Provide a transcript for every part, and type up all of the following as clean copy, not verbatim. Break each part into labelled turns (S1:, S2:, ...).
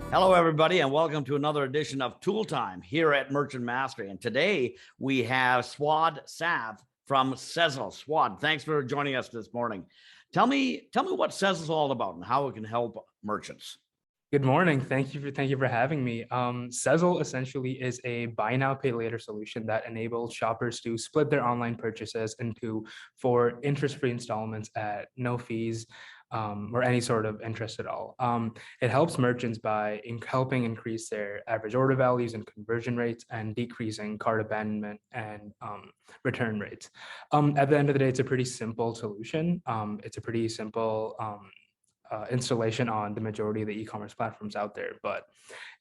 S1: Hello, everybody, and welcome to another edition of Tool Time here at Merchant Mastery. And today we have Swad Sav from Sezzle. Swad, thanks for joining us this morning. Tell me what Sezzle is all about and how it can help merchants.
S2: Good morning. Thank you for having me. Sezzle essentially is a buy now, pay later solution that enables shoppers to split their online purchases into 4 interest-free installments at no fees or any sort of interest at all. It helps merchants by helping increase their average order values and conversion rates and decreasing cart abandonment and return rates. At the end of the day, it's a pretty simple solution. It's a pretty simple installation on the majority of the e-commerce platforms out there. But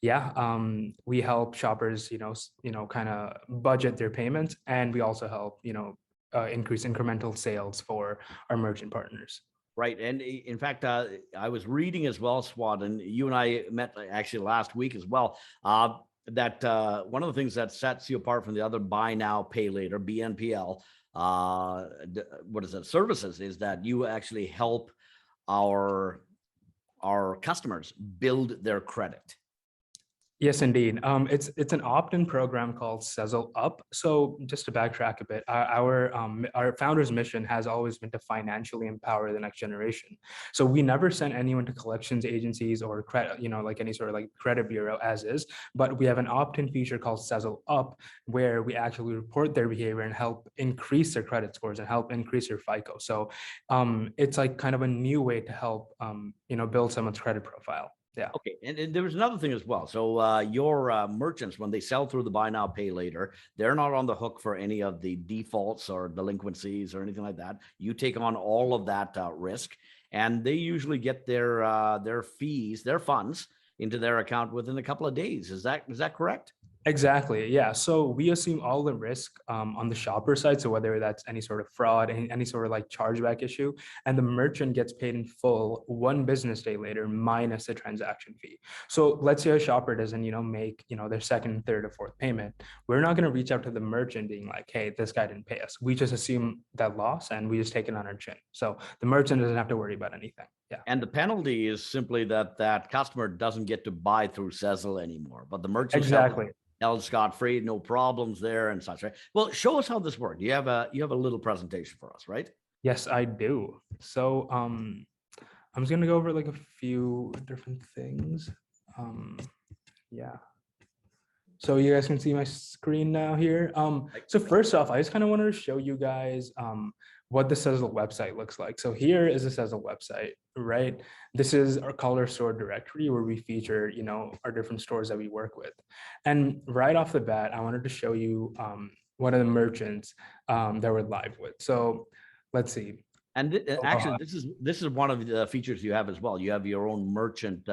S2: yeah, we help shoppers, kind of budget their payments, and we also help, increase incremental sales for our merchant partners.
S1: Right. And in fact, I was reading as well, Swad, and you and I met actually last week as well, that one of the things that sets you apart from the other buy now, pay later, BNPL, services, is that you actually help our customers build their credit.
S2: Yes, indeed. It's an opt-in program called Sezzle Up. So just to backtrack a bit, our founder's mission has always been to financially empower the next generation. So we never send anyone to collections agencies or credit, like any sort of like credit bureau as is. But we have an opt-in feature called Sezzle Up, where we actually report their behavior and help increase their credit scores and help increase your FICO. So it's like kind of a new way to help build someone's credit profile. Yeah.
S1: Okay. And there was another thing as well. So your merchants, when they sell through the buy now, pay later, they're not on the hook for any of the defaults or delinquencies or anything like that. You take on all of that risk, and they usually get their fees, their funds into their account within a couple of days. Is that correct?
S2: Exactly. Yeah. So we assume all the risk on the shopper side. So whether that's any sort of fraud, any sort of like chargeback issue, and the merchant gets paid in full 1 business day later minus the transaction fee. So let's say a shopper doesn't, make, their second, third, or fourth payment. We're not going to reach out to the merchant being like, hey, this guy didn't pay us. We just assume that loss and we just take it on our chin. So the merchant doesn't have to worry about anything. Yeah.
S1: And the penalty is simply that customer doesn't get to buy through Sezzle anymore, but the merchant
S2: Exactly.
S1: held scot-free, no problems there and such, right? Well, show us how this worked. You have a little presentation for us, right?
S2: Yes, I do. So I'm just gonna go over like a few different things. Yeah. So you guys can see my screen now here. So first off, I just kind of wanted to show you guys what the Sezzle website looks like. So here is the Sezzle website, right? This is our color store directory where we feature, our different stores that we work with. And right off the bat, I wanted to show you one of the merchants that we're live with. So let's see.
S1: And actually, this is one of the features you have as well. You have your own merchant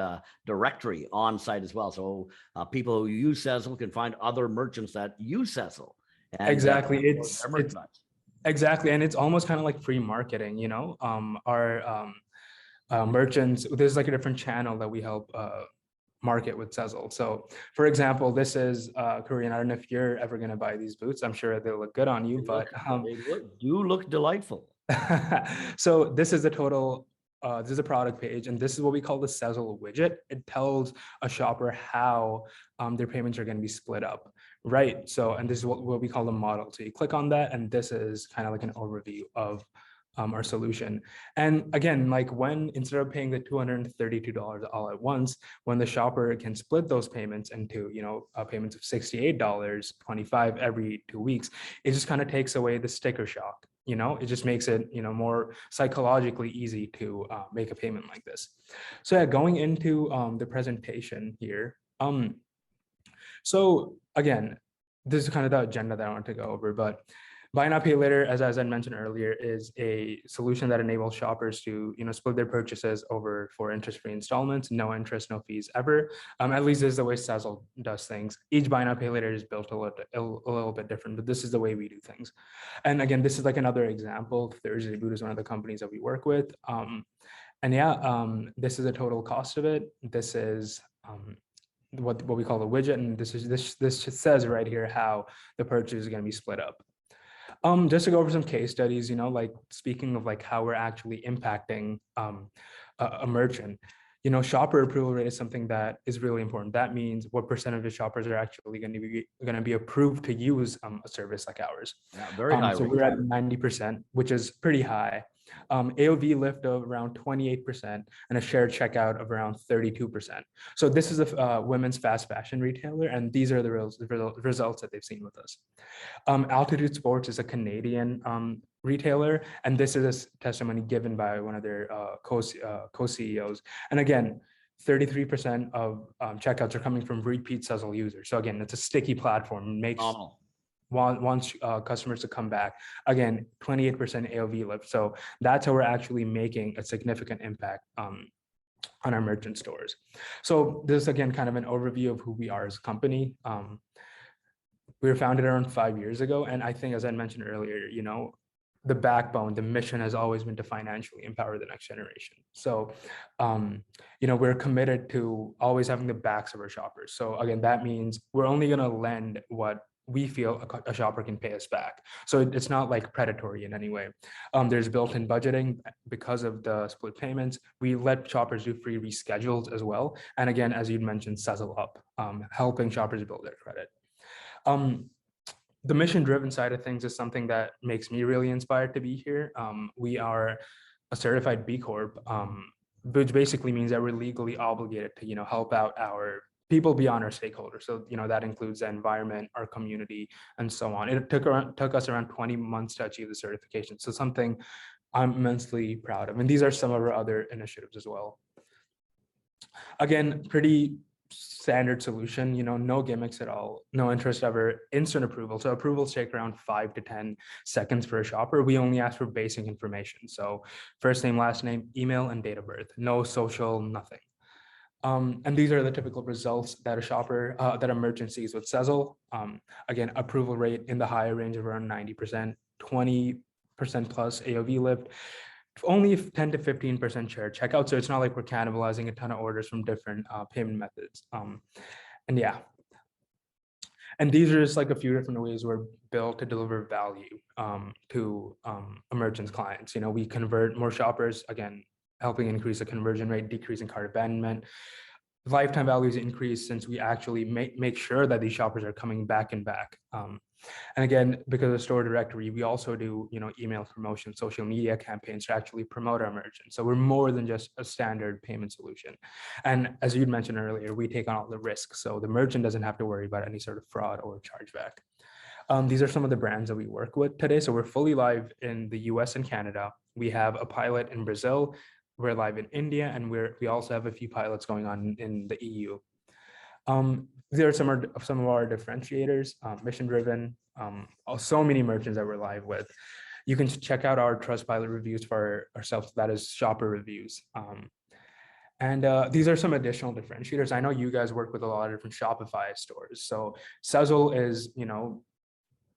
S1: directory on site as well. So people who use Sezzle can find other merchants that use Sezzle.
S2: And, exactly. Exactly. And it's almost kind of like free marketing, our merchants, there's like a different channel that we help market with Sezzle. So for example, this is Korean. I don't know if you're ever going to buy these boots. I'm sure they look good on you, but
S1: they do look delightful.
S2: So this is a total, this is a product page, and this is what we call the Sezzle widget. It tells a shopper how their payments are going to be split up, right? So, and this is what we call the model. So you click on that, and this is kind of like an overview of our solution. And again, like when instead of paying the $232 all at once, when the shopper can split those payments into, payments of $68.25 every 2 weeks, it just kind of takes away the sticker shock. It just makes it, more psychologically easy to make a payment like this. So yeah, going into the presentation here. So again, this is kind of the agenda that I want to go over, but buy now, pay later, as I mentioned earlier, is a solution that enables shoppers to, split their purchases over 4 interest-free installments, no interest, no fees ever. At least this is the way Sezzle does things. Each buy now, pay later is built a little bit different, but this is the way we do things. And again, this is like another example. Thursday Boot is one of the companies that we work with. And yeah, this is the total cost of it. This is what we call the widget, and this says right here how the purchase is going to be split up. Just to go over some case studies, like speaking of like how we're actually impacting a merchant, shopper approval rate is something that is really important. That means what percentage of shoppers are actually going to be approved to use a service like ours.
S1: Yeah, very high
S2: So
S1: rate.
S2: we're at 90%, which is pretty high. AOV lift of around 28% and a shared checkout of around 32%. So this is a women's fast fashion retailer, and these are the results that they've seen with us. Altitude Sports is a Canadian retailer, and this is a testimony given by one of their co-CEOs. And again, 33% of checkouts are coming from repeat Sezzle users. So again, it's a sticky platform, makes wants customers to come back. Again, 28% AOV lift. So that's how we're actually making a significant impact on our merchant stores. So this is again kind of an overview of who we are as a company. We were founded around 5 years ago, and I think, as I mentioned earlier, the backbone, the mission has always been to financially empower the next generation. So, we're committed to always having the backs of our shoppers. So again, that means we're only going to lend what we feel a shopper can pay us back. So it's not like predatory in any way. There's built-in budgeting because of the split payments. We let shoppers do free reschedules as well. And again, as you'd mentioned, Sezzle Up, helping shoppers build their credit. The mission-driven side of things is something that makes me really inspired to be here. We are a certified B Corp, which basically means that we're legally obligated to, help out our people beyond our stakeholders. So, that includes the environment, our community, and so on. It took us around 20 months to achieve the certification. So something I'm immensely proud of. And these are some of our other initiatives as well. Again, pretty standard solution, no gimmicks at all, no interest ever, instant approval. So approvals take around 5 to 10 seconds for a shopper. We only ask for basic information. So first name, last name, email, and date of birth, no social, nothing. And these are the typical results that that a merchant sees with Sezzle. Again, approval rate in the higher range of around 90%, 20% plus AOV lift, only 10 to 15% share checkout. So it's not like we're cannibalizing a ton of orders from different payment methods. And yeah. And these are just like a few different ways we're built to deliver value to a merchant's clients. We convert more shoppers, again, helping increase the conversion rate, decreasing cart abandonment. Lifetime values increase since we actually make sure that these shoppers are coming back and back. And again, because of store directory, we also do, email promotion, social media campaigns to actually promote our merchants. So we're more than just a standard payment solution. And as you'd mentioned earlier, we take on all the risks. So the merchant doesn't have to worry about any sort of fraud or chargeback. These are some of the brands that we work with today. So we're fully live in the US and Canada. We have a pilot in Brazil. We're live in India, and we also have a few pilots going on in the EU. There are some of our differentiators, mission-driven, so many merchants that we're live with. You can check out our Trustpilot reviews for ourselves, that is shopper reviews. And these are some additional differentiators. I know you guys work with a lot of different Shopify stores. So Sezzle is,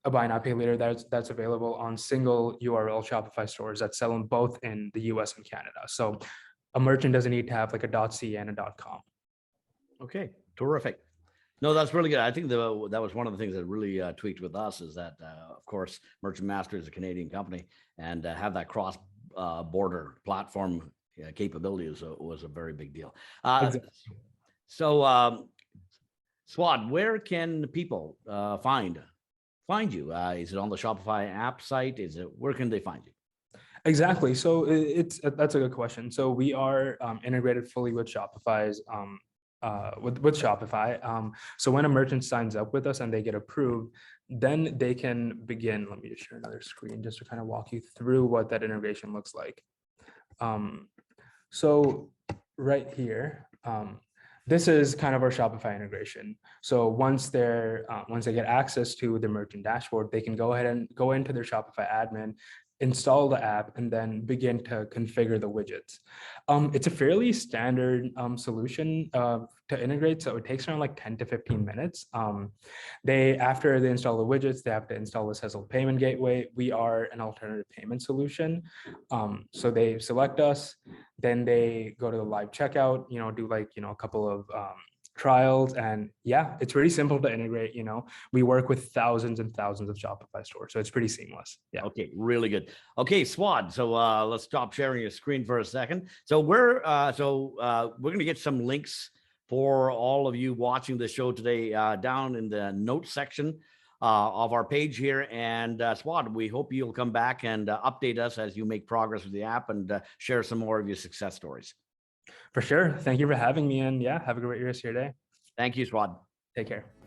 S2: a buy now pay later that's available on single URL Shopify stores that sell them both in the US and Canada. So a merchant doesn't need to have like a .ca and a .com.
S1: Okay, terrific. No, that's really good. I think that was one of the things that really tweaked with us is that, of course, Merchant Master is a Canadian company, and have that cross border platform capability was a very big deal.
S2: Exactly.
S1: So, Swad, where can people find you? Is it on the Shopify app site? Where can they find you?
S2: Exactly. So that's a good question. So we are integrated fully with Shopify's with Shopify. So when a merchant signs up with us and they get approved, then they can begin. Let me just share another screen just to kind of walk you through what that integration looks like. So right here, this is kind of our Shopify integration. So once they get access to the merchant dashboard, they can go ahead and go into their Shopify admin, install the app, and then begin to configure the widgets. It's a fairly standard solution to integrate, so it takes around like 10 to 15 minutes. After they install the widgets, they have to install the Sezzle payment gateway. We are an alternative payment solution. So they select us, then they go to the live checkout, do like, a couple of trials, and yeah, it's really simple to integrate. We work with thousands and thousands of Shopify stores, so it's pretty seamless. Yeah.
S1: Okay, really good. Okay, Swad. So let's stop sharing your screen for a second. So we're going to get some links for all of you watching the show today down in the notes section of our page here. And Swad, we hope you'll come back and update us as you make progress with the app and share some more of your success stories.
S2: For sure. Thank you for having me, and yeah, have a great rest of your day.
S1: Thank you, Swad.
S2: Take care.